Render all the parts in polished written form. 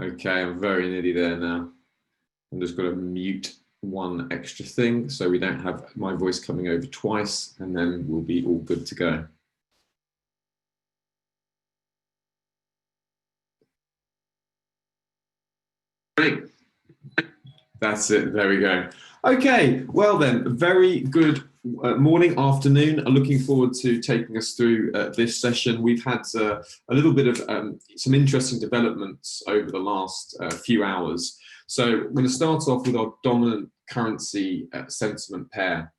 Okay, I'm very nearly there now. I'm just going to mute one extra thing so we don't have my voice coming over twice, and then we'll be all good to go. Great. That's it. There we go. Okay, well then, very good morning, afternoon. Looking forward to taking us through this session. We've had a little bit of some interesting developments over the last few hours. So we're going to start off with our dominant currency sentiment pair,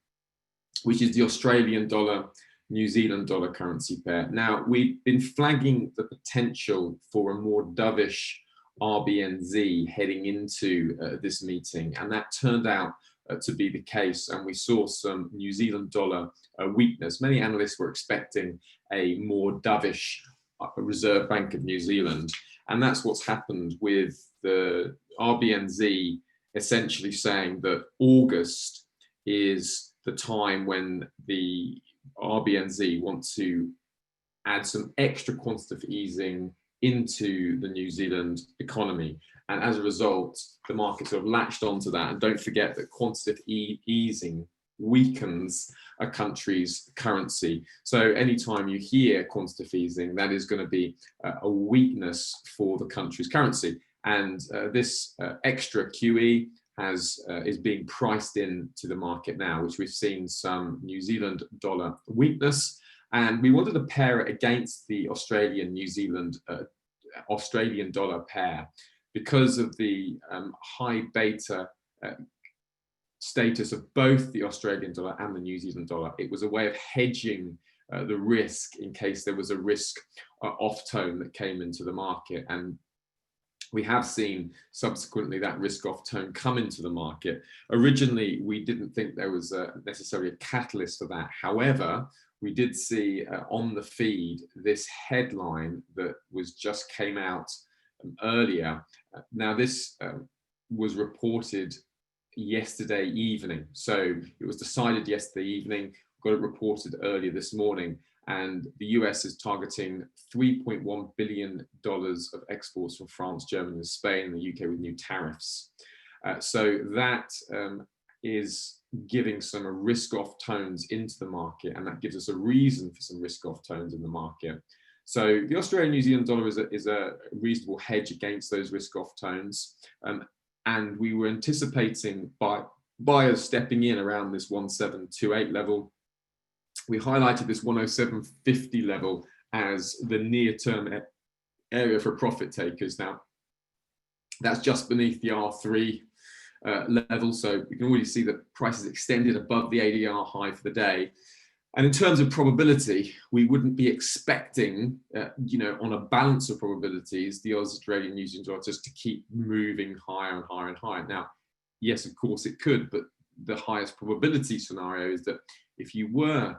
which is the Australian dollar, New Zealand dollar currency pair. Now, we've been flagging the potential for a more dovish RBNZ heading into this meeting, and that turned out to be the case, and we saw some New Zealand dollar weakness. Many analysts were expecting a more dovish Reserve Bank of New Zealand, and that's what's happened with the RBNZ essentially saying that August is the time when the RBNZ want to add some extra quantitative easing into the New Zealand economy. And as a result, the market sort of latched onto that. And don't forget that quantitative easing weakens a country's currency. So anytime you hear quantitative easing, that is going to be a weakness for the country's currency. And this extra QE is being priced into the market now, which we've seen some New Zealand dollar weakness. And we wanted to pair it against the Australian New Zealand Australian dollar pair because of the high beta status of both the Australian dollar and the New Zealand dollar. It was a way of hedging the risk in case there was a risk off tone that came into the market. And we have seen subsequently that risk off tone come into the market. Originally, we didn't think there was necessarily a catalyst for that. However, we did see on the feed this headline that just came out earlier. Now, this was reported yesterday evening. So it was decided yesterday evening, got it reported earlier this morning. And the US is targeting $3.1 billion of exports from France, Germany, and Spain, and the UK with new tariffs. So that is giving some risk-off tones into the market, and that gives us a reason for some risk-off tones in the market. So the Australian New Zealand dollar is a reasonable hedge against those risk-off tones. And we were anticipating buyers stepping in around this 1728 level. We highlighted this 107.50 level as the near-term area for profit takers. Now, that's just beneath the R3 level, so we can already see that prices extended above the ADR high for the day. And in terms of probability, we wouldn't be expecting, on a balance of probabilities, the Australian New Zealand dollar just to keep moving higher and higher and higher. Now, yes, of course it could, but the highest probability scenario is that if you were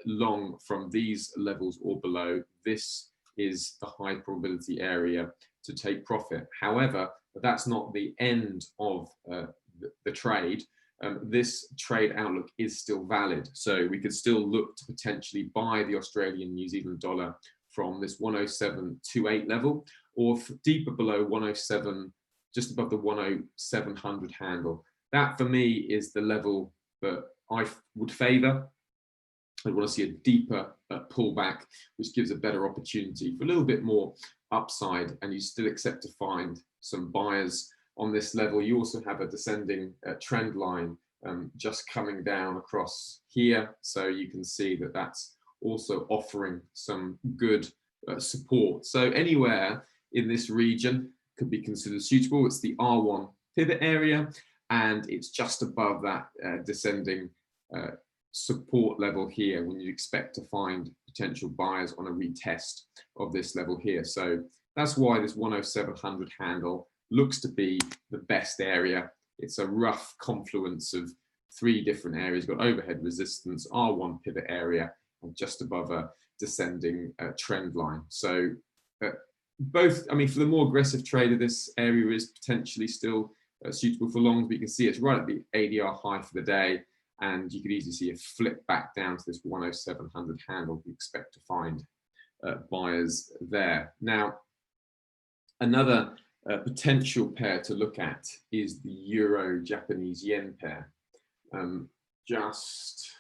long from these levels or below, this is the high probability area to take profit. However, that's not the end of the trade. This trade outlook is still valid. So we could still look to potentially buy the Australian New Zealand dollar from this 107.28 level, or deeper below 107, just above the 10700 handle. That for me is the level that I would favor. I want to see a deeper pullback, which gives a better opportunity for a little bit more upside, and you still expect to find some buyers on this level. You also have a descending trend line just coming down across here, so you can see that that's also offering some good support. So anywhere in this region could be considered suitable. It's the R1 pivot area, and it's just above that descending support level here when you expect to find potential buyers on a retest of this level here. So that's why this 10700 handle looks to be the best area. It's a rough confluence of three different areas. You've got overhead resistance, R1 pivot area, and just above a descending trend line. So both, I mean, for the more aggressive trader, this area is potentially still suitable for longs, but you can see it's right at the ADR high for the day, and you could easily see a flip back down to this 10700 handle. We expect to find buyers there. Now, another potential pair to look at is the Euro-Japanese yen pair. Just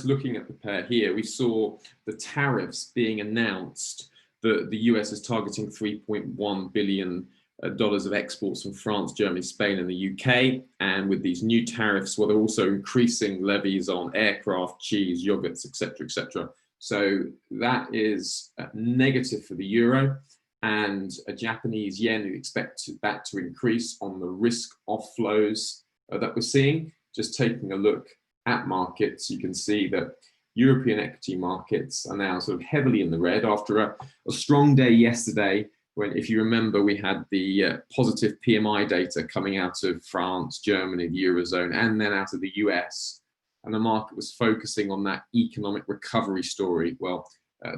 looking at the pair here, we saw the tariffs being announced that the US is targeting $3.1 billion of exports from France, Germany, Spain, and the UK. And with these new tariffs, well, they're also increasing levies on aircraft, cheese, yogurts, etc., etc. So that is negative for the euro, and a Japanese yen, we expect that to increase on the risk offlows that we're seeing. Just taking a look at markets, you can see that European equity markets are now sort of heavily in the red after a strong day yesterday, when, if you remember, we had the positive PMI data coming out of France, Germany, the Eurozone, and then out of the US. And the market was focusing on that economic recovery story. Well,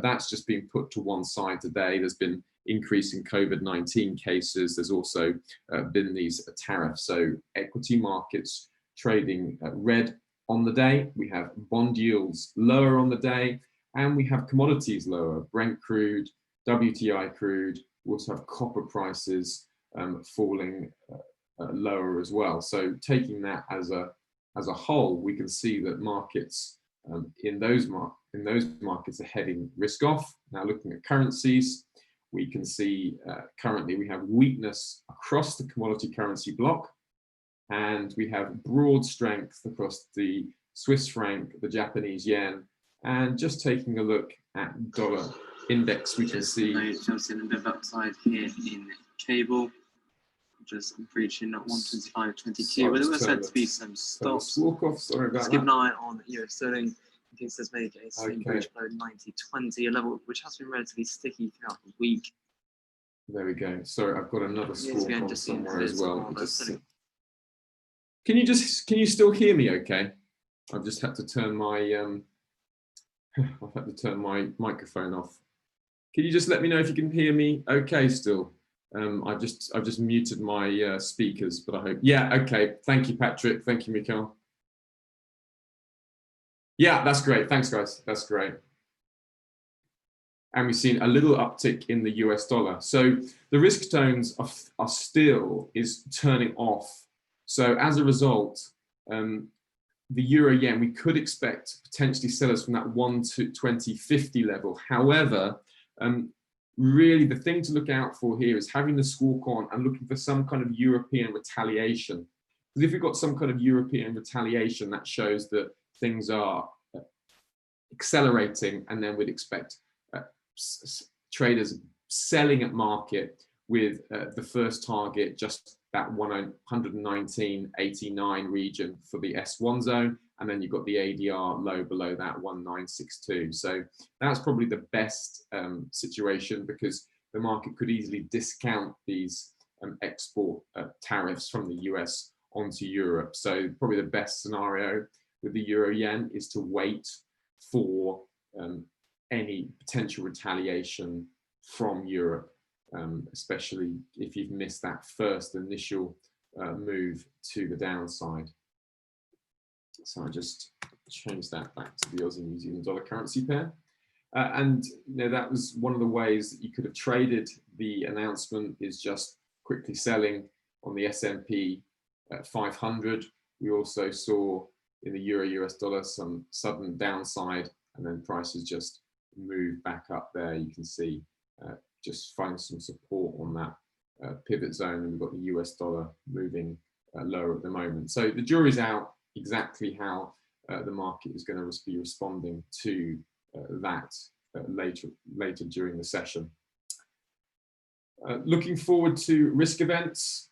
that's just been put to one side today. There's been increasing COVID-19 cases. There's also been these tariffs. So equity markets trading red on the day. We have bond yields lower on the day, and we have commodities lower. Brent crude, WTI crude. We also have copper prices falling lower as well. So taking that as a whole, we can see that markets in those markets are heading risk off. Now, looking at currencies, we can see currently we have weakness across the commodity currency block, and we have broad strength across the Swiss franc, the Japanese yen, and just taking a look at dollar index, we can see just in a bit of upside here in cable, just breaching at 125.22, but there was said to be some stops. Sorry about Just keep an eye on US sterling in case there's maybe a swing breach below 90.20, a level which has been relatively sticky throughout the week. There we go. Sorry, I've got another squawk on somewhere as well. Can you still hear me okay? I've just had to turn my microphone off. Can you just let me know if you can hear me okay still? I've just muted my speakers, but I hope. Yeah, okay. Thank you, Patrick. Thank you, Mikhail. Yeah, that's great. Thanks, guys. That's great. And we've seen a little uptick in the US dollar. So the risk tones are still turning off. So as a result, the euro yen, we could expect potentially sellers from that 120.50 level. However, really the thing to look out for here is having the squawk on and looking for some kind of European retaliation. Because if we've got some kind of European retaliation, that shows that things are accelerating, and then we'd expect traders selling at market with the first target just that 119.89 region for the S1 zone, and then you've got the ADR low below that 1962. So that's probably the best situation, because the market could easily discount these export tariffs from the US onto Europe. So probably the best scenario with the euro yen is to wait for any potential retaliation from Europe, especially if you've missed that first initial move to the downside. So I just changed that back to the Aussie New Zealand dollar currency pair. And that was one of the ways that you could have traded the announcement, is just quickly selling on the S&P 500. We also saw in the euro US dollar some sudden downside, and then prices just move back up there. You can see just find some support on that pivot zone, and we've got the US dollar moving lower at the moment. So the jury's out exactly how the market is going to be responding to that later during the session. Looking forward to risk events.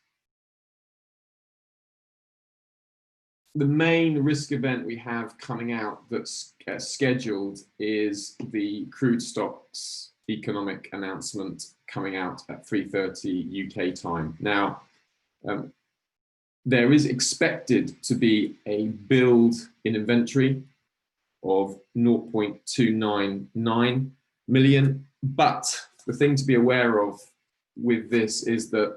The main risk event we have coming out that's scheduled is the crude stocks economic announcement coming out at 3:30 UK time. Now, there is expected to be a build in inventory of 0.299 million, but the thing to be aware of with this is that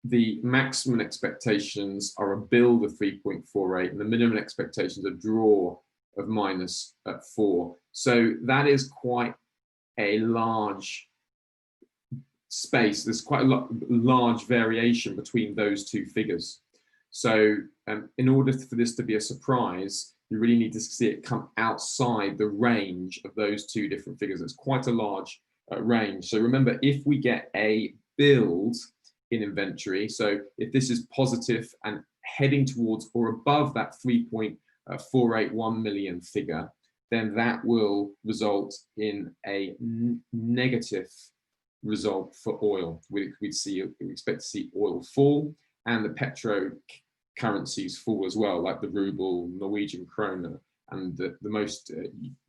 the maximum expectations are a build of 3.48 and the minimum expectations are a draw of -4. So that is quite a large space. There's quite a large variation between those two figures. So in order for this to be a surprise, you really need to see it come outside the range of those two different figures. It's quite a large range. So remember, if we get a build in inventory, so if this is positive and heading towards or above that 3.481 million figure, then that will result in a negative result for oil. We expect to see oil fall and the petro currencies fall as well, like the ruble, Norwegian kroner, and the most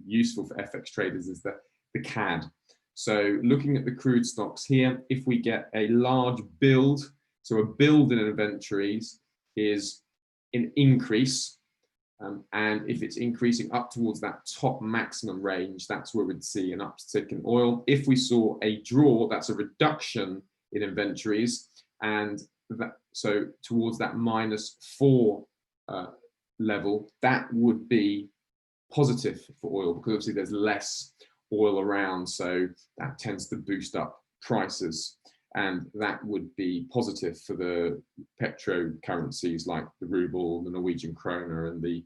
useful for FX traders is the CAD. So looking at the crude stocks here, if we get a large build, so a build in inventories is an increase, and if it's increasing up towards that top maximum range, that's where we'd see an uptick in oil. If we saw a draw, that's a reduction in inventories, and so towards that -4 level, that would be positive for oil, because obviously there's less oil around, so that tends to boost up prices, and that would be positive for the petro currencies like the ruble, the Norwegian kroner, and the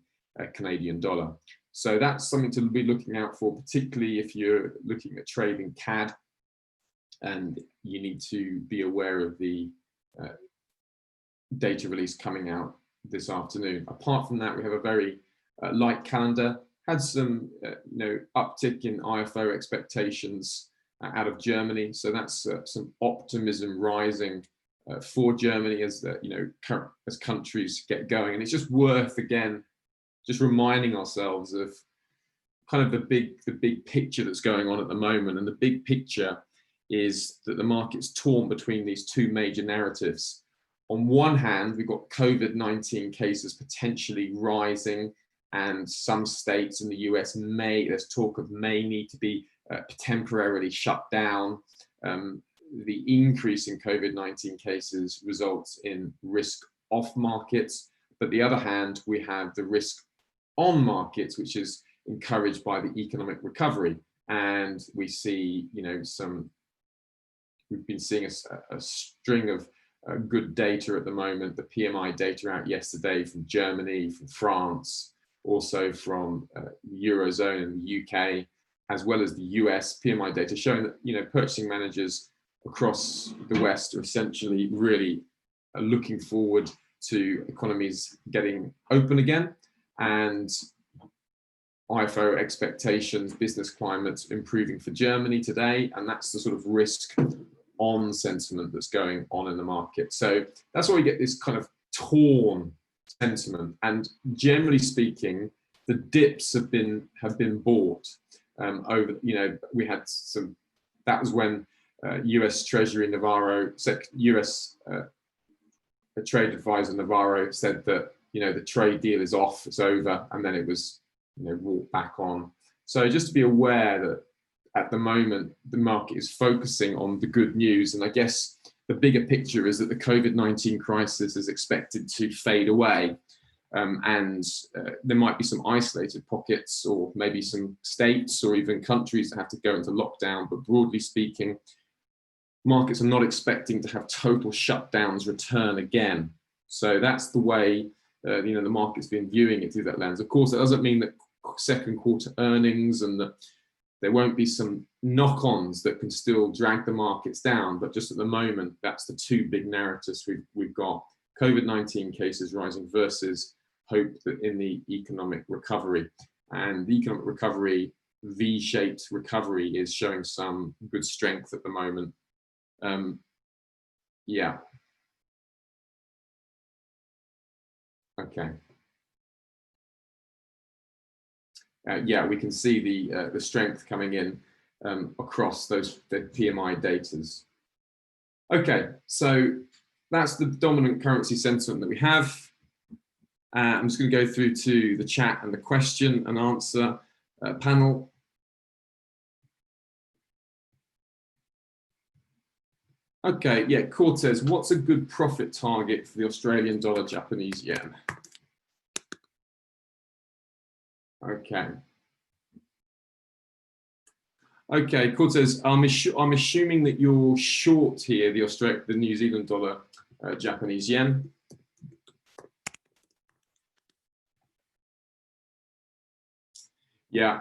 Canadian dollar. So that's something to be looking out for, particularly if you're looking at trading CAD, and you need to be aware of the data release coming out this afternoon. Apart from that, we have a very light calendar. Had some uptick in IFO expectations out of Germany, so that's some optimism rising for Germany as as countries get going. And it's just worth again just reminding ourselves of kind of the big picture that's going on at the moment. And the big picture is that the market's torn between these two major narratives. On one hand, we've got COVID-19 cases potentially rising, and some states in the US there's talk of may need to be temporarily shut down. The increase in COVID-19 cases results in risk off markets, but the other hand, we have the risk on markets, which is encouraged by the economic recovery. And we see, we've been seeing a string of good data at the moment. The PMI data out yesterday from Germany, from France, also from Eurozone and the UK, as well as the US PMI data, showing that purchasing managers across the West are essentially really looking forward to economies getting open again, and IFO expectations, business climates improving for Germany today, and that's the sort of risk on sentiment that's going on in the market. So that's why we get this kind of torn sentiment. And generally speaking, the dips have been bought over. We had some. That was when U.S. Treasury Navarro, U.S. Trade Advisor Navarro said that the trade deal is off, it's over, and then it was brought back on. So just to be aware that at the moment the market is focusing on the good news, and I guess the bigger picture is that the COVID-19 crisis is expected to fade away, and there might be some isolated pockets, or maybe some states or even countries that have to go into lockdown, but broadly speaking, markets are not expecting to have total shutdowns return again. So that's the way the market's been viewing it through that lens. Of course, that doesn't mean that second quarter earnings and that there won't be some knock-ons that can still drag the markets down, but just at the moment, that's the two big narratives we've got: COVID-19 cases rising versus hope that in the economic recovery. And the economic recovery, V-shaped recovery, is showing some good strength at the moment. Yeah. Okay. Yeah, we can see the strength coming in across the PMI datas. Okay, so that's the dominant currency sentiment that we have. I'm just going to go through to the chat and the question and answer panel. Okay, yeah, Cortez, what's a good profit target for the Australian dollar, Japanese yen? Okay. Okay, Cortez, I'm assuming that you're short here, the New Zealand dollar, Japanese yen. Yeah,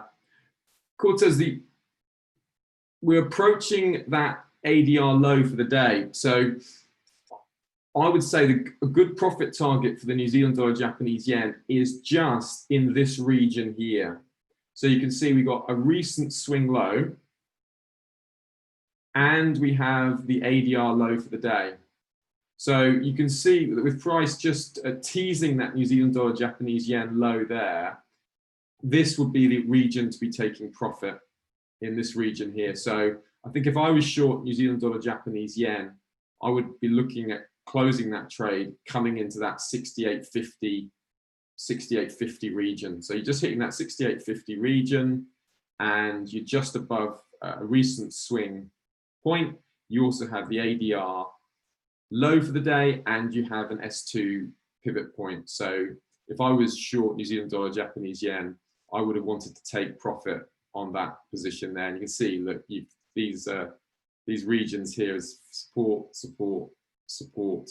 Cortez, we're approaching that ADR low for the day. So I would say a good profit target for the New Zealand dollar, Japanese yen is just in this region here. So you can see we got a recent swing low, and we have the ADR low for the day. So you can see that with price just teasing that New Zealand dollar, Japanese yen low there, this would be the region to be taking profit in this region here. So I think if I was short New Zealand dollar, Japanese yen, I would be looking at closing that trade coming into that 68.50 region. So you're just hitting that 68.50 region, and you're just above a recent swing point. You also have the ADR low for the day, and you have an S2 pivot point. So if I was short New Zealand dollar, Japanese yen, I would have wanted to take profit on that position there. And you can see, look, these regions here is support, support, support.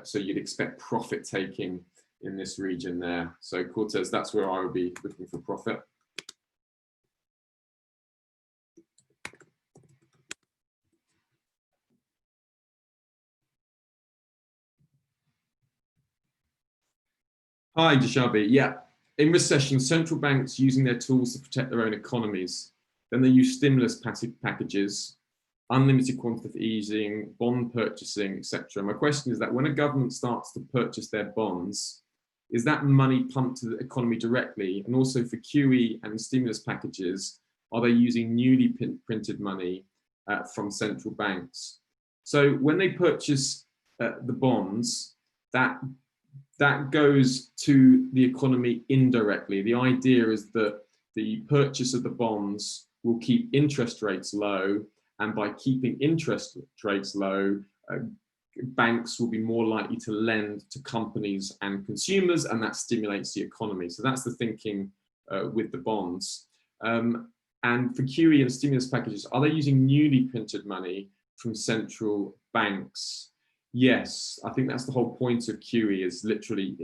So you'd expect profit taking in this region there. So Cortez, that's where I would be looking for profit. Hi, Jashabi. Yeah, in recession, central banks using their tools to protect their own economies. Then they use stimulus packages, unlimited quantitative easing, bond purchasing, etc. My question is that when a government starts to purchase their bonds, is that money pumped to the economy directly? And also for QE and stimulus packages, are they using newly printed money from central banks? So when they purchase the bonds, that goes to the economy indirectly. The idea is that the purchase of the bonds will keep interest rates low, and by keeping interest rates low, banks will be more likely to lend to companies and consumers, and that stimulates the economy. So that's the thinking with the bonds. And for QE and stimulus packages, are they using newly printed money from central banks? Yes, I think that's the whole point of QE. It's literally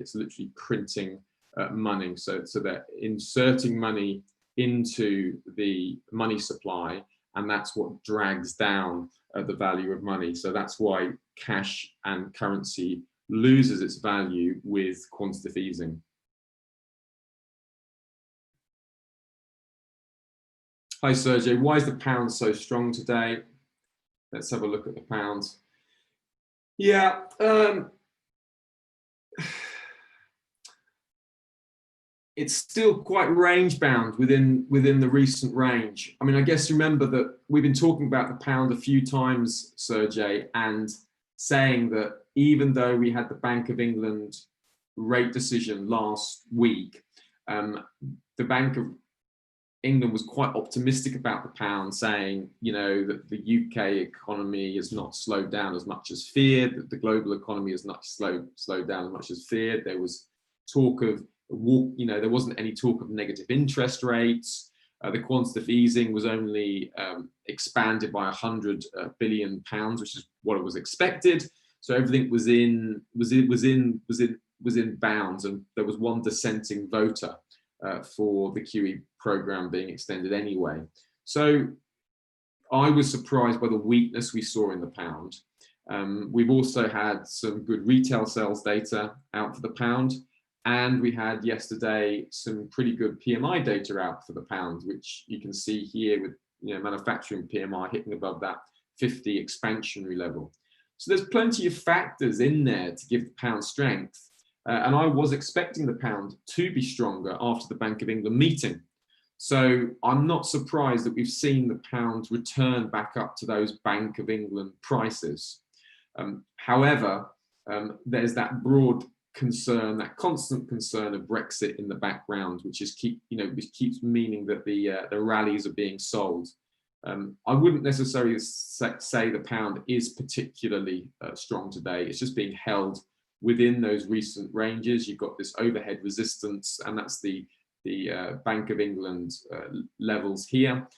printing money. So they're inserting money into the money supply, and that's what drags down the value of money. So that's why cash and currency loses its value with quantitative easing. Hi, Sergey. Why is the pound so strong today? Let's have a look at the pound. Yeah, it's still quite range bound within the recent range. I mean, I guess remember that we've been talking about the pound a few times, Sergey, and saying that even though we had the Bank of England rate decision last week, the Bank of England was quite optimistic about the pound, saying, you know, that the UK economy has not slowed down as much as feared, that the global economy has not slowed down as much as feared. There was talk of, you know, there wasn't any talk of negative interest rates. The quantitative easing was only expanded by 100 billion pounds, which is what it was expected. So everything was in bounds, and there was one dissenting voter for the QE program being extended anyway. So I was surprised by the weakness we saw in the pound. We've also had some good retail sales data out for the pound, and we had yesterday some pretty good PMI data out for the pound, which you can see here with, you know, manufacturing PMI hitting above that 50 expansionary level. So there's plenty of factors in there to give the pound strength. And I was expecting the pound to be stronger after the Bank of England meeting. So I'm not surprised that we've seen the pound return back up to those Bank of England prices. However, there's that broad concern, that constant concern of Brexit in the background, which keeps meaning that the rallies are being sold. I wouldn't necessarily say the pound is particularly strong today. It's just being held within those recent ranges. You've got this overhead resistance, and that's the Bank of England levels here.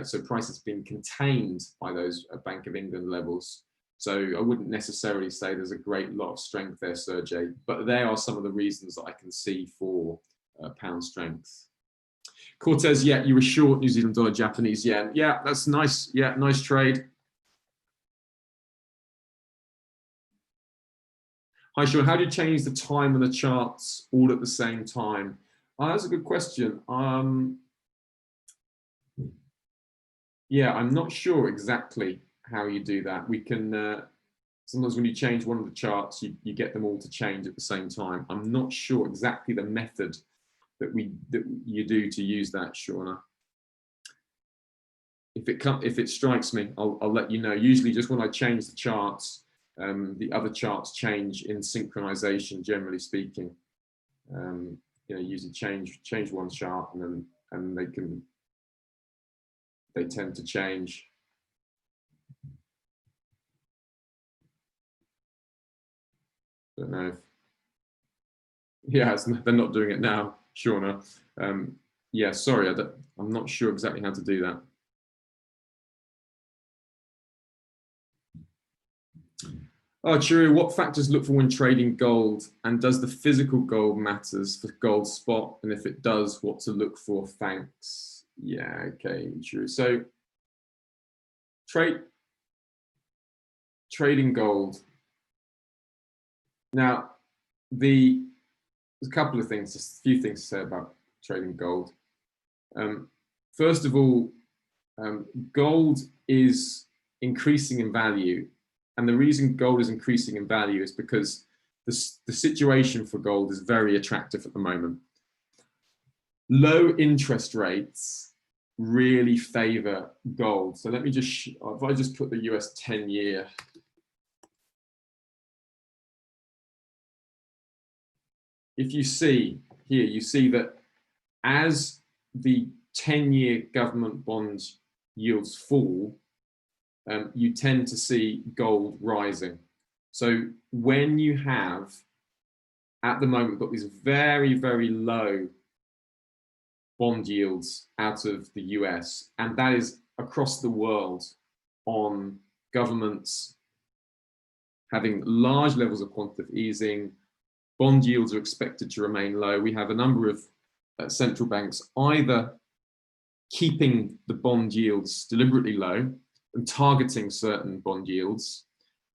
So price has been contained by those Bank of England levels. So I wouldn't necessarily say there's a great lot of strength there, Sergey, but there are some of the reasons that I can see for pound strength. Cortez, yeah, you were short New Zealand dollar, Japanese yen. Yeah, that's nice. Yeah, nice trade. Hi, Sean. How do you change the time on the charts all at the same time? That's a good question. Yeah, I'm not sure exactly how you do that. We can, sometimes when you change one of the charts, you get them all to change at the same time. I'm not sure exactly the method that you do to use that, Shauna. If it strikes me, I'll let you know. Usually just when I change the charts, the other charts change in synchronization, generally speaking. You know, usually change one chart and they tend to change. Don't know. Yeah, they're not doing it now, Shauna. Yeah, sorry, I'm not sure exactly how to do that. Oh, Chiru, what factors look for when trading gold? And does the physical gold matters for gold spot? And if it does, what to look for? Thanks. Yeah, okay, Chiru. So trading gold. Now, there's a couple of things, just a few things to say about trading gold. First of all, gold is increasing in value. And the reason gold is increasing in value is because the situation for gold is very attractive at the moment. Low interest rates really favor gold. So let me just, if I just put the US 10-year. If you see here, you see that as the 10-year government bond yields fall, you tend to see gold rising. So when you have, at the moment, got these very, very low bond yields out of the US, and that is across the world on governments having large levels of quantitative easing, bond yields are expected to remain low. We have a number of central banks either keeping the bond yields deliberately low and targeting certain bond yields,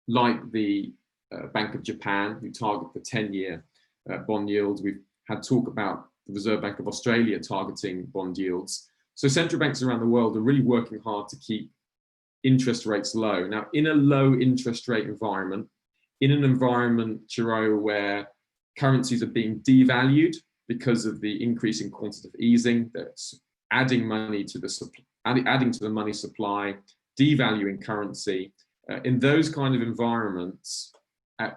like the Bank of Japan, who target the 10-year bond yield. We've had talk about the Reserve Bank of Australia targeting bond yields. So central banks around the world are really working hard to keep interest rates low. Now, in a low interest rate environment, in an environment, Chiro, where currencies are being devalued because of the increase in quantitative easing, that's adding money to the adding to the money supply, devaluing currency. In those kind of environments,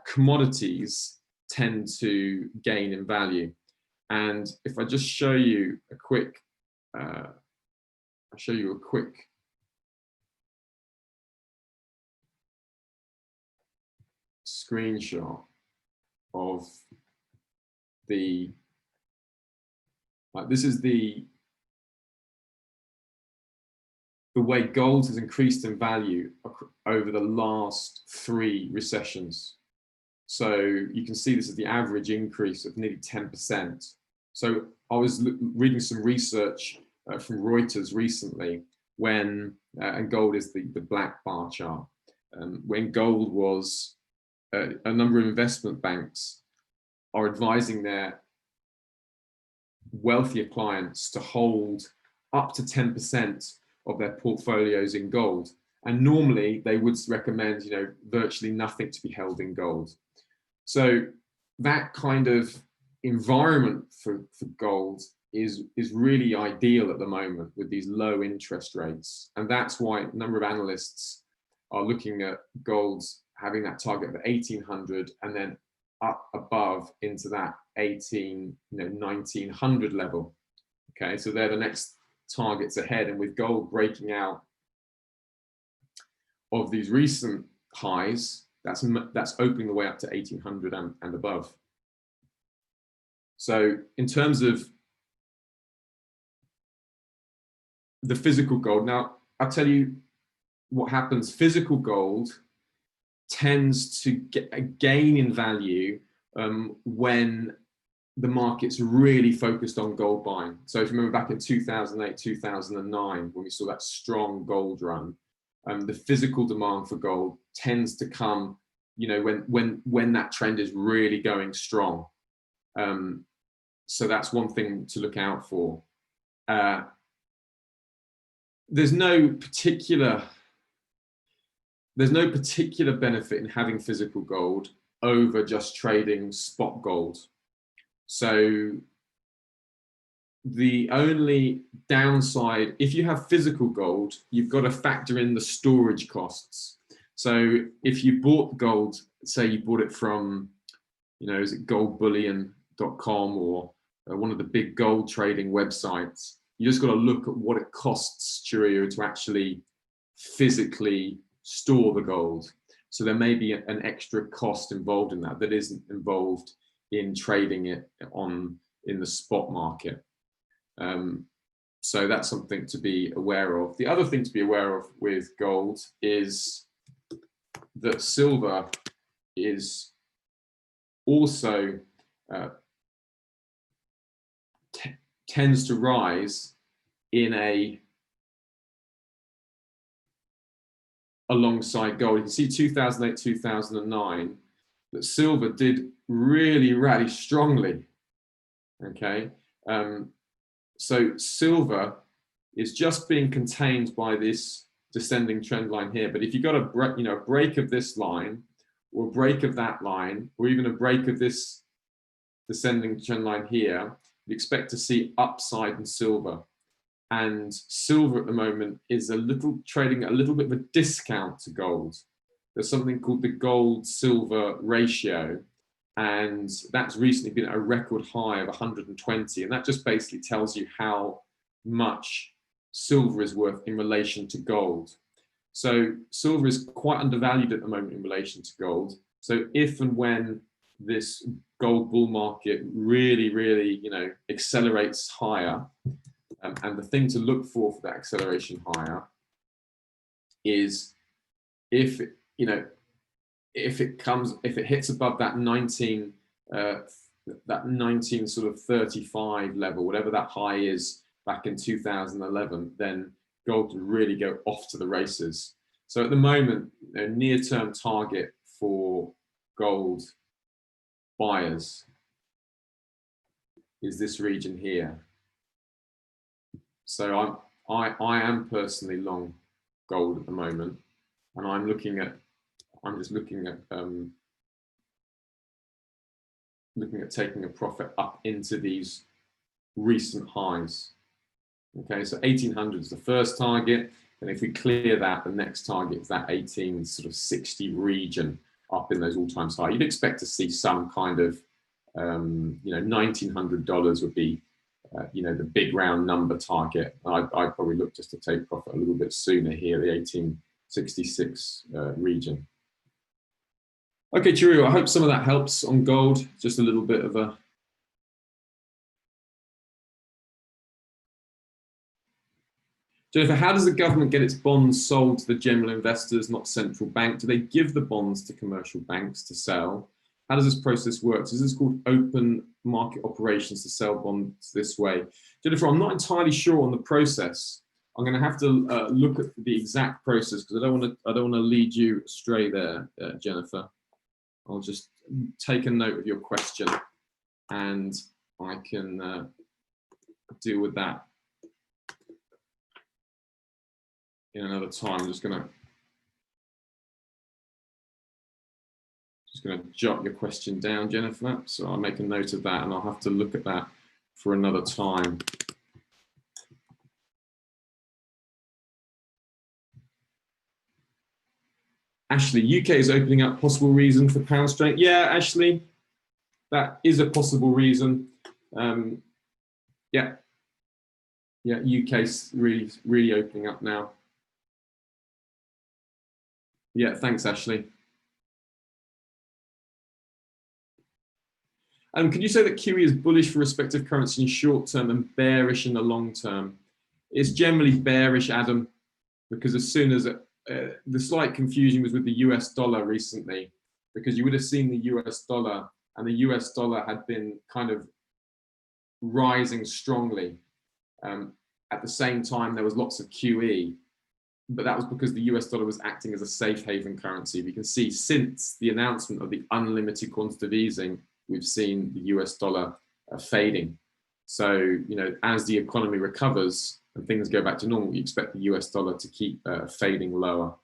commodities tend to gain in value. And if I just show you a quick, screenshot of the, this is the way gold has increased in value over the last 3 recessions. So you can see this is the average increase of nearly 10%. So I was reading some research from Reuters recently when, and gold is the black bar chart, when gold was, a number of investment banks are advising their wealthier clients to hold up to 10% of their portfolios in gold. And normally they would recommend, you know, virtually nothing to be held in gold. So that kind of environment for gold is really ideal at the moment with these low interest rates. And that's why a number of analysts are looking at gold having that target of 1800 and then up above into that 1900 level. Okay, so they're the next targets ahead. And with gold breaking out of these recent highs, that's opening the way up to 1800 and above. So in terms of the physical gold. Now, I'll tell you what happens. Physical gold tends to gain in value when the market's really focused on gold buying. So if you remember back in 2008, 2009, when we saw that strong gold run, the physical demand for gold tends to come, you know, when that trend is really going strong. So that's one thing to look out for. There's no particular benefit in having physical gold over just trading spot gold. So the only downside, if you have physical gold, you've got to factor in the storage costs. So if you bought gold, say you bought it from, you know, is it goldbullion.com or one of the big gold trading websites, you just got to look at what it costs, Chiryu, to actually physically store the gold. So there may be an extra cost involved in that isn't involved in trading it in the spot market. So that's something to be aware of. The other thing to be aware of with gold is that silver is also tends to rise in alongside gold. You can see 2008, 2009, that silver did really rally strongly. Okay, so silver is just being contained by this descending trend line here. But if you got a break of this line, or a break of that line, or even a break of this descending trend line here, you expect to see upside in silver. And silver at the moment is trading at a little bit of a discount to gold. There's something called the gold-silver ratio, and that's recently been at a record high of 120, and that just basically tells you how much silver is worth in relation to gold. So silver is quite undervalued at the moment in relation to gold. So if and when this gold bull market really, really, you know, accelerates higher, and the thing to look for that acceleration higher is if it hits above that 19 sort of 35 level, whatever that high is back in 2011, then gold would really go off to the races. So at the moment, a near-term target for gold buyers is this region here. So I am personally long gold at the moment, and I'm just looking at taking a profit up into these recent highs. Okay, so 1800 is the first target, and if we clear that, the next target is that 1860 region up in those all-time highs. You'd expect to see some kind of $1,900 would be the big round number target. I'd probably look just to take profit a little bit sooner here, the 1866 region. Okay, Chiryu, I hope some of that helps on gold. Just a little bit of a... Jennifer, how does the government get its bonds sold to the general investors, not central bank? Do they give the bonds to commercial banks to sell? How does this process work? Is this called open market operations to sell bonds this way? Jennifer, I'm not entirely sure on the process. I'm going to have to look at the exact process because I don't want to lead you astray there, Jennifer. I'll just take a note of your question, and I can deal with that in another time. I'm just going to jot your question down, Jennifer. So I'll make a note of that, and I'll have to look at that for another time. Ashley, UK is opening up, possible reason for pound strength. Yeah, Ashley, that is a possible reason. Yeah, UK's really opening up now. Yeah, thanks, Ashley. Could you say that QE is bullish for respective currency in short term and bearish in the long term? It's generally bearish, Adam, because as soon as the slight confusion was with the US dollar recently, because you would have seen the US dollar, and the US dollar had been kind of rising strongly. At the same time, there was lots of QE, but that was because the US dollar was acting as a safe haven currency. We can see since the announcement of the unlimited quantitative easing, we've seen the US dollar fading. So, you know, as the economy recovers and things go back to normal, you expect the US dollar to keep fading lower.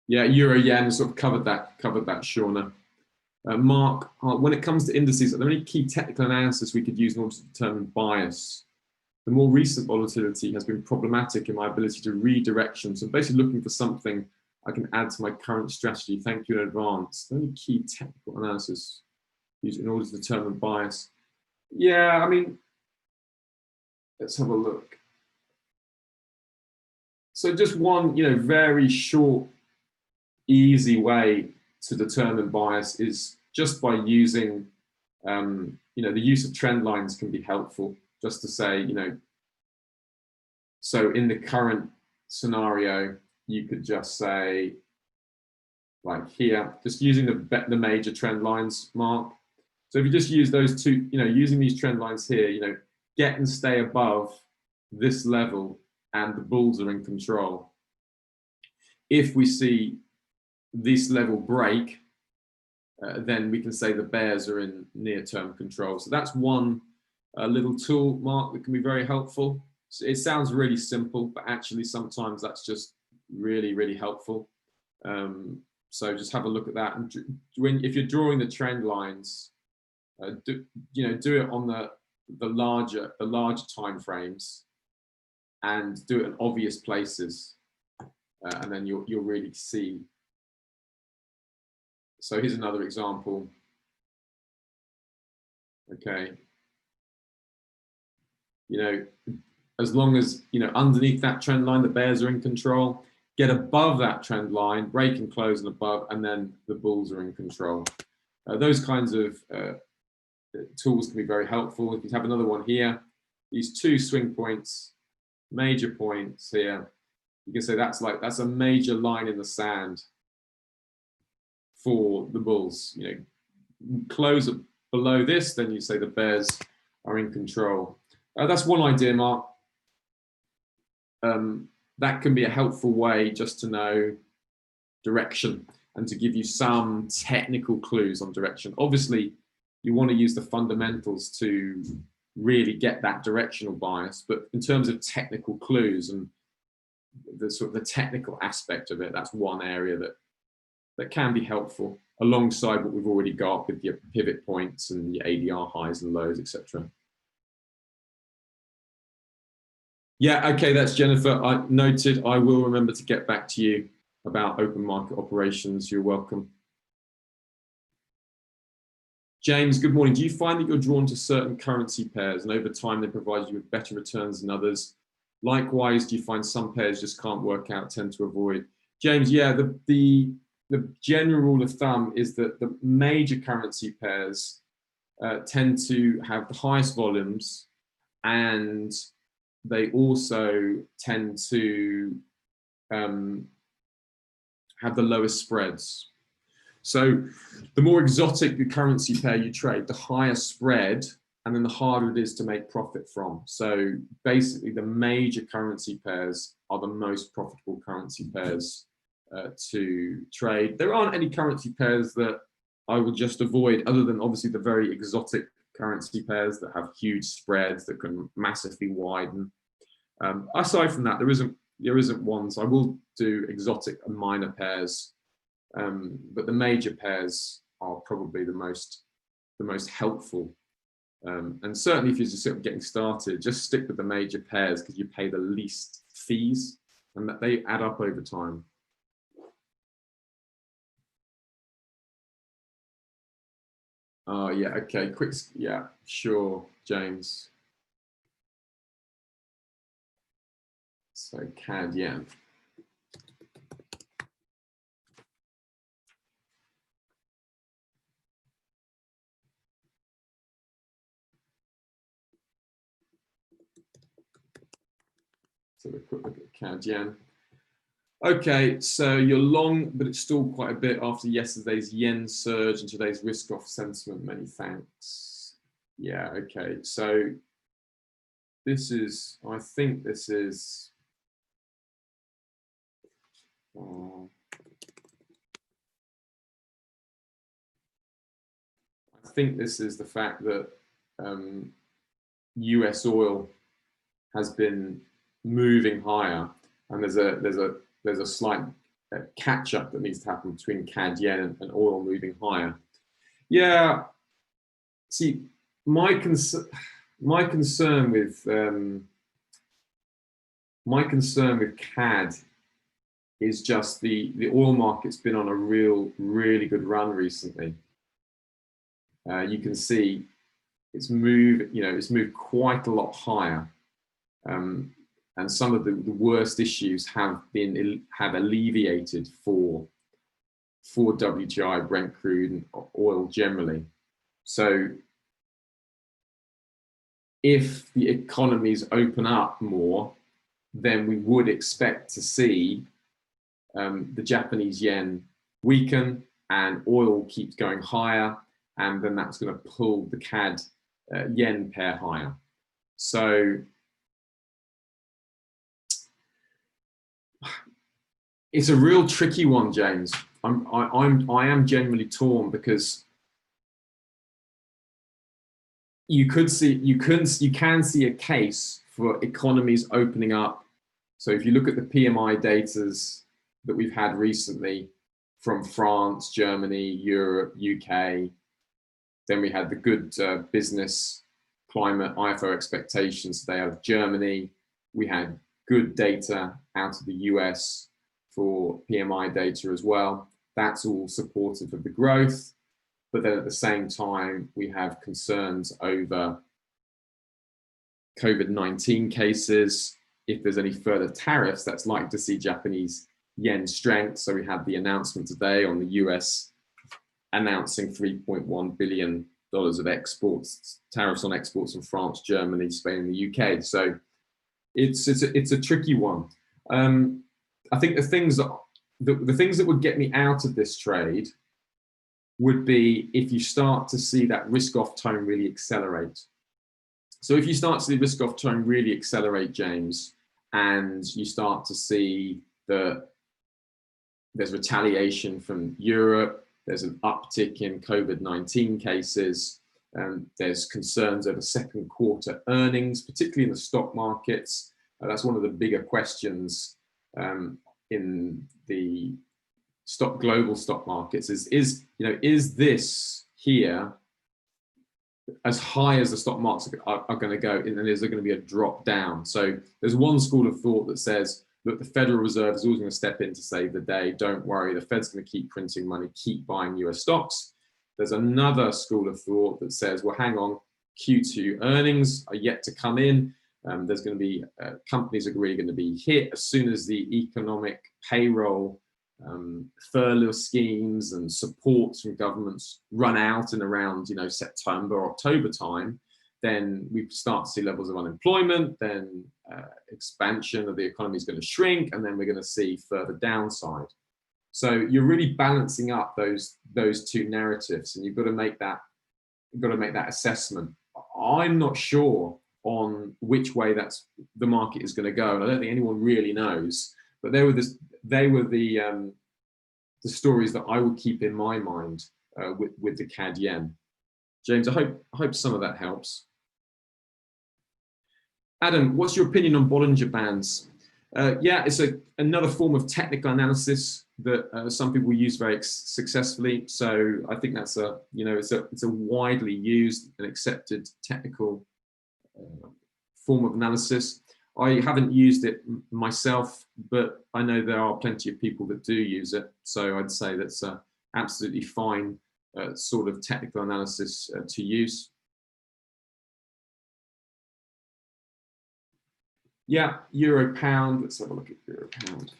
Yeah, euro yen sort of covered that, Shauna. Mark, when it comes to indices, are there any key technical analysis we could use in order to determine bias? The more recent volatility has been problematic in my ability to read direction. So basically looking for something I can add to my current strategy. Thank you in advance. Are there any key technical analysis used in order to determine bias? Yeah, I mean, let's have a look. So just one, you know, very short, easy way to determine bias is just by using, you know, the use of trend lines can be helpful. Just to say, you know, so in the current scenario, you could just say, like here, just using the major trend lines, Mark. So if you just use those two, you know, using these trend lines here, you know, get and stay above this level and the bulls are in control. If we see this level break, then we can say the bears are in near-term control. So that's one little tool, Mark, that can be very helpful. So it sounds really simple, but actually sometimes that's just really, really helpful. So just have a look at that. And if you're drawing the trend lines, do it on the larger time frames, and do it in obvious places, and then you'll really see. So here's another example. Okay. You know, as long as, you know, underneath that trend line, the bears are in control, get above that trend line, break and close and above, and then the bulls are in control. Those kinds of tools can be very helpful. If you have another one here, these two swing points, major points here, you can say that's a major line in the sand for the bulls. You know, close below this, then you say the bears are in control. That's one idea, Mark. That can be a helpful way just to know direction and to give you some technical clues on direction. Obviously, you want to use the fundamentals to really get that directional bias, but in terms of technical clues and the sort of the technical aspect of it, that's one area that can be helpful alongside what we've already got with your pivot points and your ADR highs and lows, etc. Yeah, okay, that's Jennifer. I noted. I will remember to get back to you about open market operations. You're welcome. James, good morning. Do you find that you're drawn to certain currency pairs and over time they provide you with better returns than others? Likewise, do you find some pairs just can't work out, tend to avoid? James, yeah, the general rule of thumb is that the major currency pairs tend to have the highest volumes, and they also tend to have the lowest spreads. So the more exotic the currency pair you trade, the higher spread, and then the harder it is to make profit from. So basically the major currency pairs are the most profitable currency pairs to trade. There aren't any currency pairs that I would just avoid, other than obviously the very exotic currency pairs that have huge spreads that can massively widen. Aside from that, there isn't ones. I will do exotic and minor pairs, but the major pairs are probably the most helpful. And certainly if you're just sort of getting started, just stick with the major pairs because you pay the least fees and that they add up over time. Oh yeah, okay, quick, yeah, sure, James. So CAD yen. So a quick look at CAD yen. Okay, so you're long, but it's still quite a bit after yesterday's yen surge and today's risk-off sentiment. Many thanks. Yeah, okay. So this is, I think this is, I think this is the fact that US oil has been moving higher, and there's a slight catch up that needs to happen between CAD yen and oil moving higher. Yeah, see, my concern with CAD is just the oil market's been on a really good run recently. You can see it's moved quite a lot higher. And some of the worst issues have alleviated for WTI, Brent crude, and oil generally. So if the economies open up more, then we would expect to see the Japanese yen weaken and oil keeps going higher, and then that's going to pull the CAD yen pair higher. So it's a real tricky one, James. I am genuinely torn, because you can see a case for economies opening up. So if you look at the PMI datas that we've had recently from France, Germany, Europe, UK, then we had the good business climate IFO expectations today out of Germany. We had good data out of the US for PMI data as well. That's all supportive of the growth. But then at the same time, we have concerns over COVID-19 cases. If there's any further tariffs, that's likely to see Japanese yen strength. So we had the announcement today on the US announcing $3.1 billion of exports, tariffs on exports from France, Germany, Spain, and the UK. So it's a tricky one. I think the things that would get me out of this trade would be if you start to see that risk-off tone really accelerate. So if you start to see the risk-off tone really accelerate, James, and you start to see that there's retaliation from Europe, there's an uptick in COVID-19 cases, there's concerns over second quarter earnings, particularly in the stock markets. That's one of the bigger questions in the global stock markets. Is this here as high as the stock markets are going to go, and is there going to be a drop down? So there's one school of thought that says, look, the Federal Reserve is always going to step in to save the day. Don't worry, the Fed's going to keep printing money, keep buying US stocks. There's another school of thought that says, well, hang on, Q2 earnings are yet to come in. There's going to be companies are really going to be hit as soon as the economic payroll, furlough schemes and supports from governments run out in around September, October time. Then we start to see levels of unemployment, then expansion of the economy is going to shrink, and then we're going to see further downside. So you're really balancing up those two narratives, and you've got to make that assessment. I'm not sure on which way the market is going to go, and I don't think anyone really knows. But they were the stories that I would keep in my mind with the CAD yen. James, I hope some of that helps. Adam, what's your opinion on Bollinger Bands? Yeah, it's another form of technical analysis that some people use very successfully. So I think that's it's a widely used and accepted technical form of analysis. I haven't used it myself, but I know there are plenty of people that do use it. So I'd say that's a absolutely fine sort of technical analysis to use. Yeah, euro pound. Let's have a look at euro pound.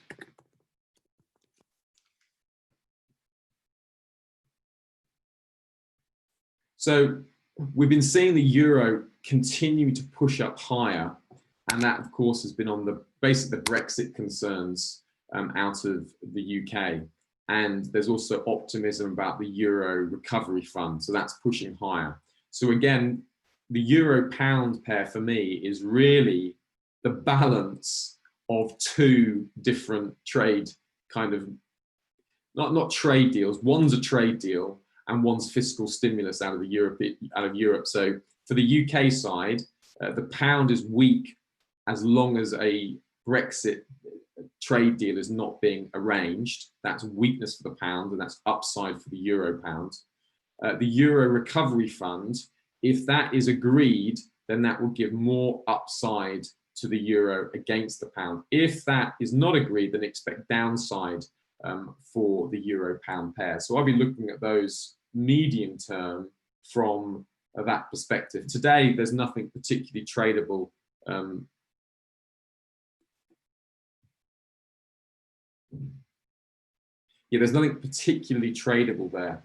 So we've been seeing the euro continue to push up higher, and that, of course, has been on the basis of the Brexit concerns out of the UK. And there's also optimism about the Euro Recovery Fund, so that's pushing higher. So again, the Euro-Pound pair for me is really the balance of two different trade kind of, not trade deals. One's a trade deal and one's fiscal stimulus out of Europe. So for the UK side, the pound is weak as long as a Brexit trade deal is not being arranged. That's weakness for the pound, and that's upside for the Euro pound. The Euro Recovery Fund, if that is agreed, then that will give more upside to the euro against the pound. If that is not agreed, then expect downside for the euro pound pair. So I'll be looking at those medium term from that perspective. Today, there's nothing particularly tradable. There's nothing particularly tradable there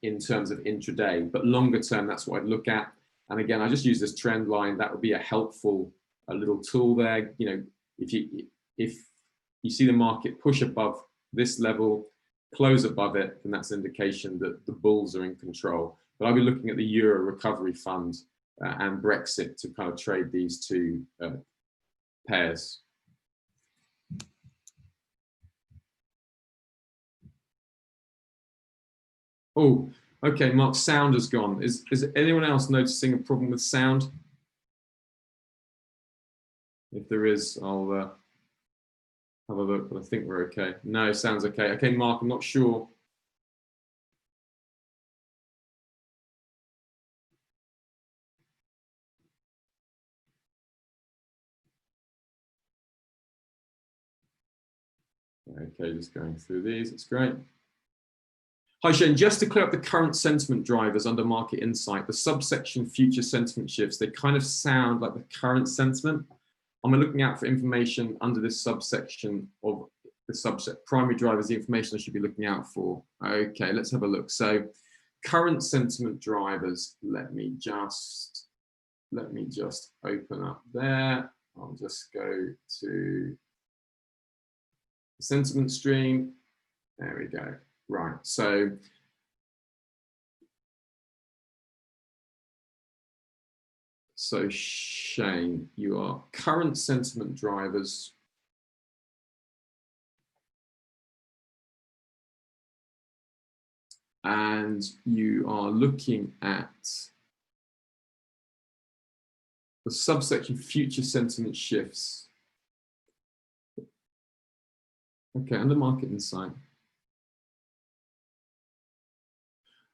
in terms of intraday, but longer term, that's what I'd look at. And again, I just use this trend line. That would be a helpful little tool there. You know, if you see the market push above this level, close above it, then that's an indication that the bulls are in control. But I'll be looking at the Euro Recovery Fund and Brexit to kind of trade these two pairs. Oh, okay, Mark, sound has gone. Is anyone else noticing a problem with sound? If there is, I'll have a look, but I think we're okay. No, sounds okay. Okay, Mark, I'm not sure. Okay, just going through these, it's great. Hi Shane, just to clear up the current sentiment drivers under Market Insight, the subsection future sentiment shifts, they kind of sound like the current sentiment. I'm looking out for information under this subsection of the subset primary drivers, the information I should be looking out for. Okay, let's have a look. So current sentiment drivers, let me just open up there. I'll just go to the sentiment stream. There we go. Right, so Shane, you are current sentiment drivers. And you are looking at the subsection future sentiment shifts. Okay, under Market Insight.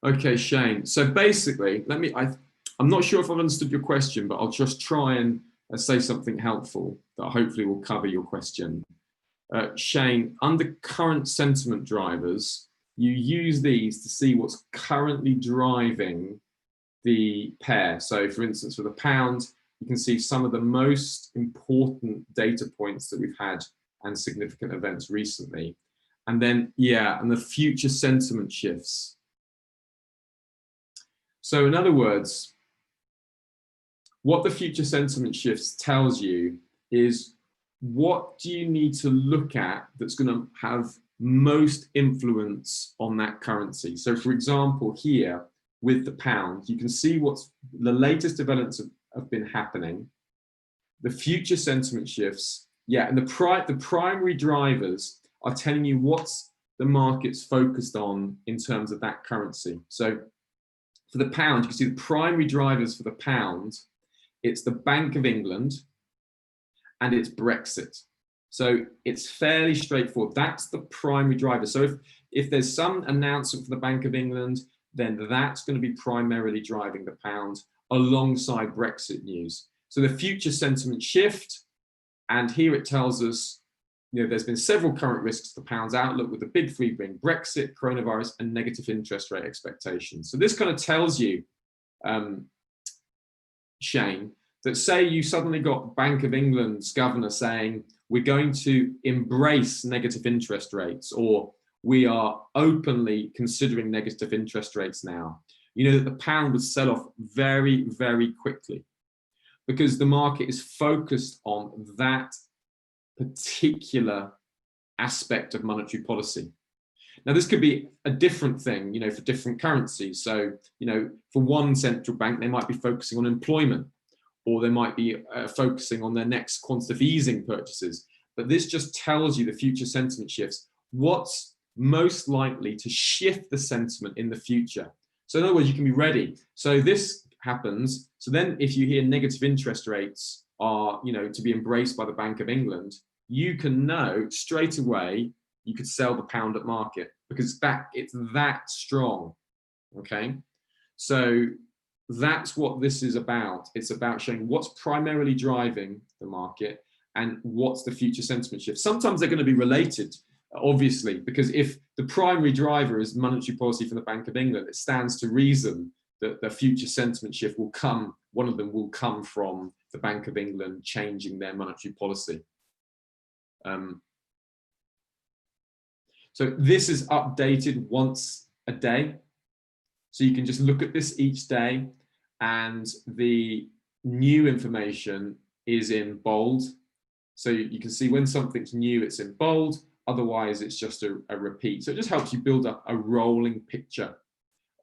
Okay, Shane. So basically, I'm not sure if I've understood your question, but I'll just try and say something helpful that hopefully will cover your question. Shane, under current sentiment drivers, you use these to see what's currently driving the pair. So for instance, for the pound, you can see some of the most important data points that we've had and significant events recently. And then, and the future sentiment shifts. So in other words, what the future sentiment shifts tells you is what do you need to look at that's going to have most influence on that currency. So for example, here with the pound, you can see what's the latest developments have been happening, the future sentiment shifts, and the primary drivers are telling you what's the market's focused on in terms of that currency. So for the pound, you can see the primary drivers for the pound, it's the Bank of England and it's Brexit. So it's fairly straightforward. That's the primary driver. So if there's some announcement from the Bank of England, then that's going to be primarily driving the pound alongside Brexit news. So the future sentiment shift, and here it tells us, there's been several current risks to the pound's outlook with the big three being Brexit, coronavirus, and negative interest rate expectations. So this kind of tells you, Shane, that say you suddenly got Bank of England's governor saying, we're going to embrace negative interest rates, or we are openly considering negative interest rates now, that the pound would sell off very, very quickly. because the market is focused on that particular aspect of monetary policy. Now, this could be a different thing, for different currencies. So, for one central bank, they might be focusing on employment, or they might be focusing on their next quantitative easing purchases. But this just tells you the future sentiment shifts. What's most likely to shift the sentiment in the future? So in other words, you can be ready. So this happens. So then if you hear negative interest rates are, to be embraced by the Bank of England, you can know straight away you could sell the pound at market, because it's that strong. Okay. So that's what this is about. It's about showing what's primarily driving the market and what's the future sentiment shift. Sometimes they're going to be related, obviously, because if the primary driver is monetary policy from the Bank of England, it stands to reason that the future sentiment shift will come, one of them will come from the Bank of England changing their monetary policy. So this is updated once a day. So you can just look at this each day, and the new information is in bold. So you can see when something's new, it's in bold. Otherwise, it's just a repeat. So it just helps you build up a rolling picture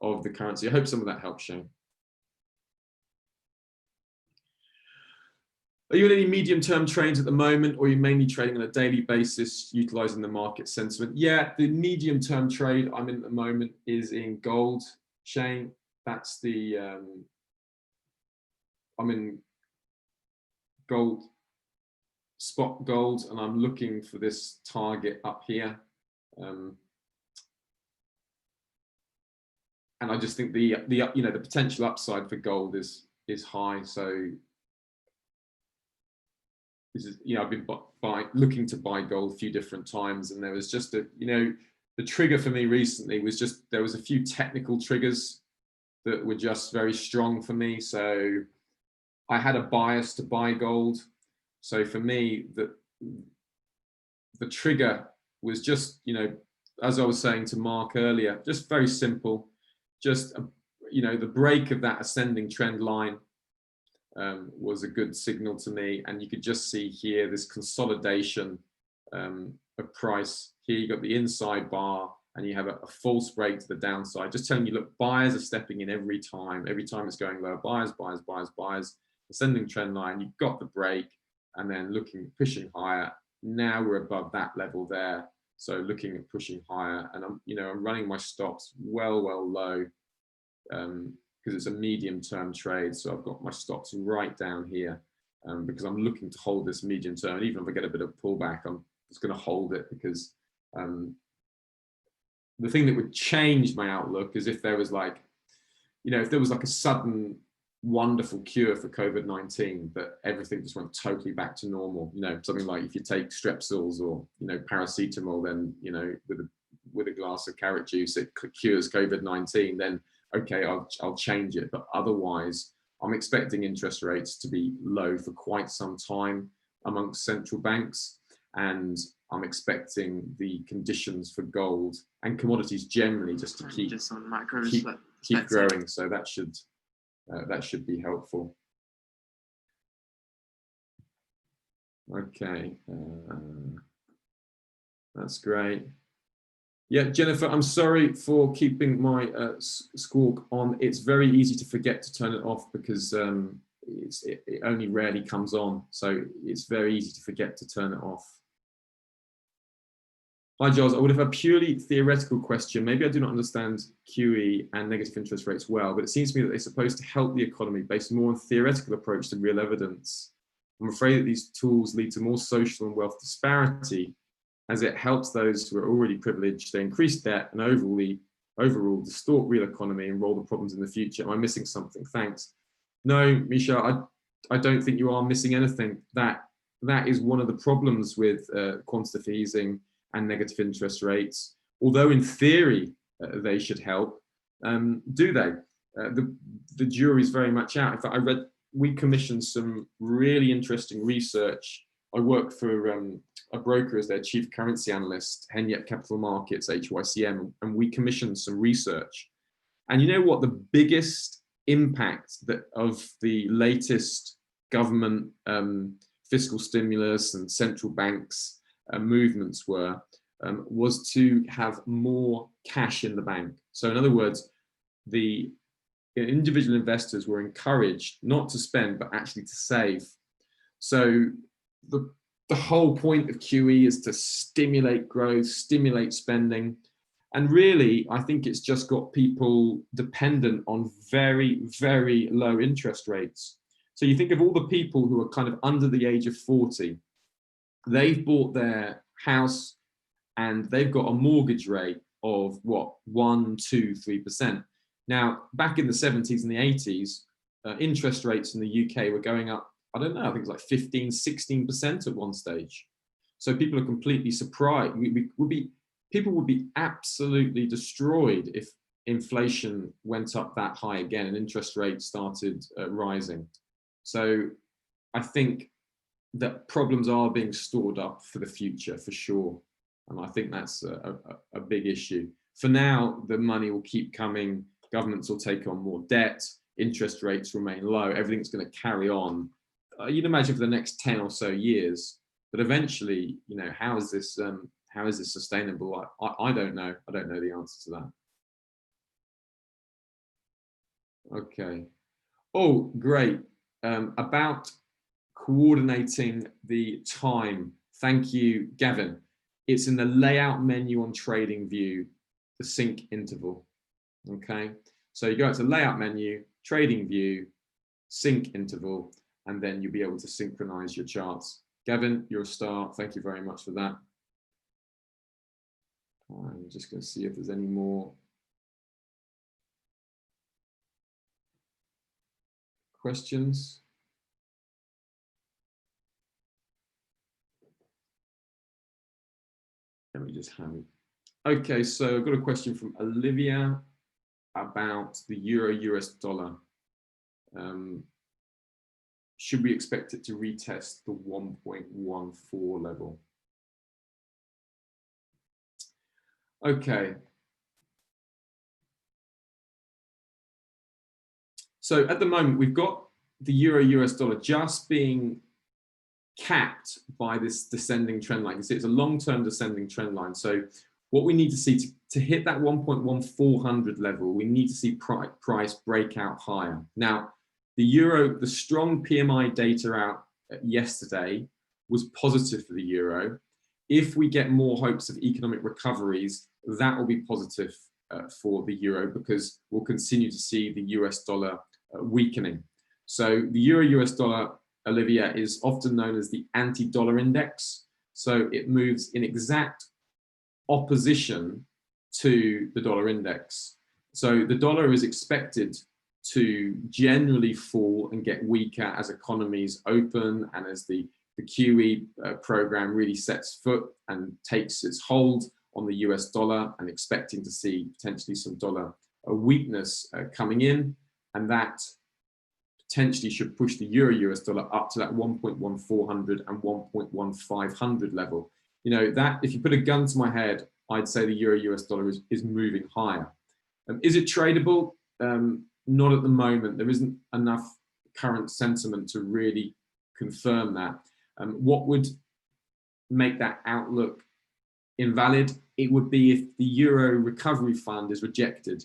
of the currency. I hope some of that helps, Shane. Are you in any medium-term trades at the moment, or are you mainly trading on a daily basis, utilizing the market sentiment? Yeah, the medium-term trade I'm in at the moment is in gold, Shane. That's the, I'm in gold, spot gold, and I'm looking for this target up here. And I just think the potential upside for gold is high. So this is, I've been looking to buy gold a few different times, and there was just the trigger for me recently was just, there was a few technical triggers that were just very strong for me. So I had a bias to buy gold. So for me, the trigger was just, as I was saying to Mark earlier, just very simple. Just, the break of that ascending trend line was a good signal to me. And you could just see here this consolidation of price. Here you got the inside bar, and you have a false break to the downside, just telling you, look, buyers are stepping in every time it's going lower. Buyers, buyers, buyers, buyers. Ascending trend line, you've got the break, and then pushing higher. Now we're above that level there, so looking at pushing higher, and I'm running my stops well low, because it's a medium-term trade. So I've got my stops right down here, because I'm looking to hold this medium term. And even if I get a bit of pullback, I'm just going to hold it, because the thing that would change my outlook is if there was if there was a sudden wonderful cure for COVID-19, that everything just went totally back to normal. Something like if you take Strepsils or paracetamol, then with a glass of carrot juice it cures COVID-19. Then okay, I'll change it. But otherwise, I'm expecting interest rates to be low for quite some time amongst central banks, and I'm expecting the conditions for gold and commodities generally just to keep growing. So that should be helpful. Okay, that's great. Yeah, Jennifer, I'm sorry for keeping my squawk on. It's very easy to forget to turn it off, because it only rarely comes on. So it's very easy to forget to turn it off. Hi, Giles. I would have a purely theoretical question. Maybe I do not understand QE and negative interest rates well, but it seems to me that they're supposed to help the economy based more on theoretical approach than real evidence. I'm afraid that these tools lead to more social and wealth disparity, as it helps those who are already privileged. They increase debt and overall distort real economy and roll the problems in the future. Am I missing something? Thanks. No, Misha, I don't think you are missing anything. That is one of the problems with quantitative easing and negative interest rates. Although in theory they should help, do they? The jury's very much out. In fact, we commissioned some really interesting research. I work for a broker as their chief currency analyst, Henyet Capital Markets, HYCM, and we commissioned some research. And you know what the biggest impact of the latest government fiscal stimulus and central banks movements were, was to have more cash in the bank. So in other words, the individual investors were encouraged not to spend, but actually to save. So the whole point of QE is to stimulate growth, stimulate spending. And really, I think it's just got people dependent on very, very low interest rates. So you think of all the people who are kind of under the age of 40, they've bought their house and they've got a mortgage rate of what, 1, 2, 3%. Now, back in the 70s and the 80s, interest rates in the UK were going up, I don't know, I think it's like 15, 16% at one stage. So people are completely surprised. People would be absolutely destroyed if inflation went up that high again and interest rates started rising. So I think that problems are being stored up for the future, for sure. And I think that's a big issue. For now, the money will keep coming. Governments will take on more debt. Interest rates remain low. Everything's going to carry on. You'd imagine for the next 10 or so years. But eventually, you know, how is this sustainable? I don't know. I don't know the answer to that. Okay. Oh, great. About coordinating the time. Thank you, Gavin. It's in the layout menu on TradingView, the sync interval. Okay. So you go to layout menu, TradingView, sync interval, and then you'll be able to synchronize your charts. Gavin, you're a star. Thank you very much for that. I'm just going to see if there's any more questions. Let me just have it. Okay, so I've got a question from Olivia about the euro-US dollar. Should we expect it to retest the 1.14 level? Okay. So at the moment, we've got the euro-US dollar just being capped by this descending trend line. You see, it's a long-term descending trend line. So what we need to see to hit that 1.1400 level, we need to see price break out higher. Now, the strong PMI data out yesterday was positive for the euro. If we get more hopes of economic recoveries, that will be positive for the euro because we'll continue to see the US dollar weakening. So the euro-US dollar, Olivia, is often known as the anti-dollar index. So it moves in exact opposition to the dollar index. So the dollar is expected to generally fall and get weaker as economies open and as the QE program really sets foot and takes its hold on the US dollar, and expecting to see potentially some dollar weakness coming in, and that potentially should push the euro-US dollar up to that 1.1400 and 1.1500 level. You know, that if you put a gun to my head, I'd say the euro-US dollar is moving higher. Is it tradable? Not at the moment. There isn't enough current sentiment to really confirm that. What would make that outlook invalid? It would be if the Euro Recovery Fund is rejected.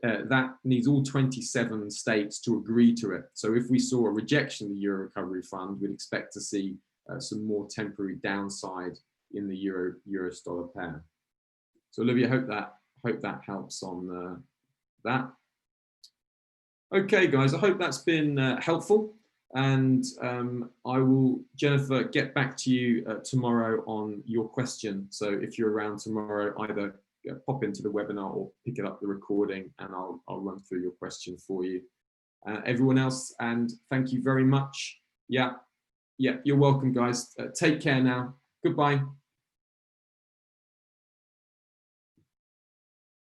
That needs all 27 states to agree to it. So if we saw a rejection of the Euro Recovery Fund, we'd expect to see some more temporary downside in the euro-US dollar pair. So Olivia, hope that helps on that. Okay, guys, I hope that's been helpful. And I will, Jennifer, get back to you tomorrow on your question. So if you're around tomorrow, either pop into the webinar or pick it up the recording, and I'll run through your question for you. Everyone else, and thank you very much. Yeah, you're welcome, guys. Take care now. Goodbye.